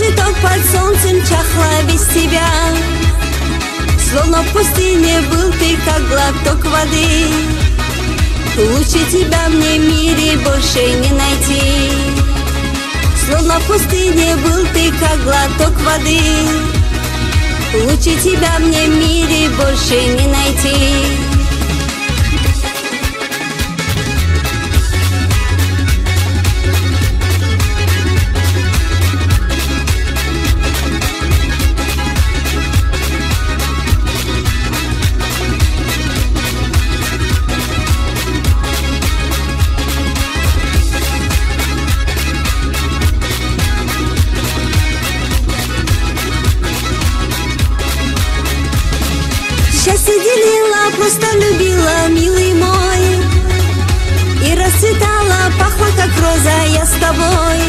цветок под солнцем чахла без тебя. Словно в пустыне был ты, как глоток воды. Лучше тебя мне в мире больше не найти. Словно в пустыне был ты, как глоток воды. Лучше тебя мне в мире больше не найти. Счастье делила, просто любила, милый мой, и расцветала, пахла, как роза, я с тобой.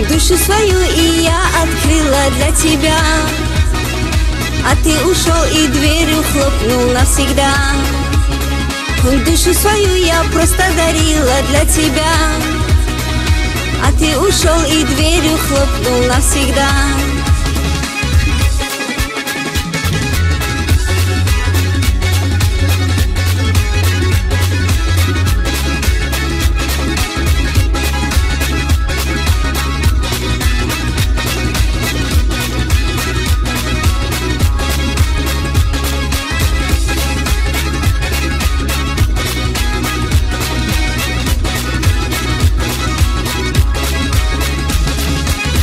Душу свою и я открыла для тебя, а ты ушел и дверью хлопнул навсегда. Душу свою я просто дарила для тебя, а ты ушел и дверью хлопнул навсегда.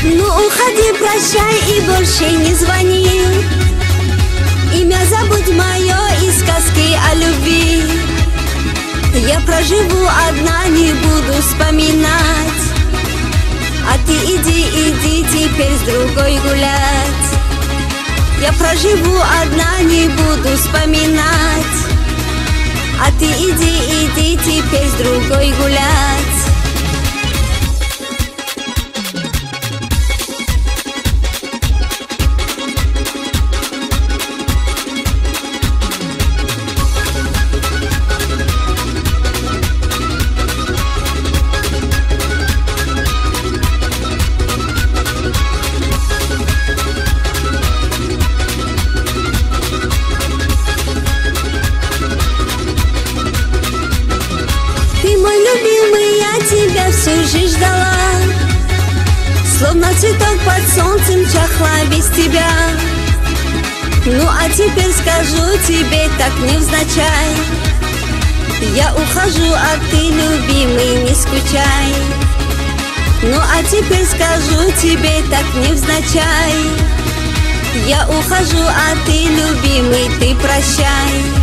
Ну уходи, прощай и больше не звони. Имя забудь мое и сказки о любви. Я проживу одна, не буду вспоминать. А ты иди теперь с другой гулять. Я проживу одна, не буду вспоминать. А ты иди теперь с другой гулять. Ты мой любимый, я тебя всю жизнь ждала. Словно цветок под солнцем чахла без тебя. Ну а теперь скажу тебе так невзначай. Я ухожу, а ты, любимый, не скучай. Ну а теперь скажу тебе так невзначай. Я ухожу, а ты, любимый, ты прощай.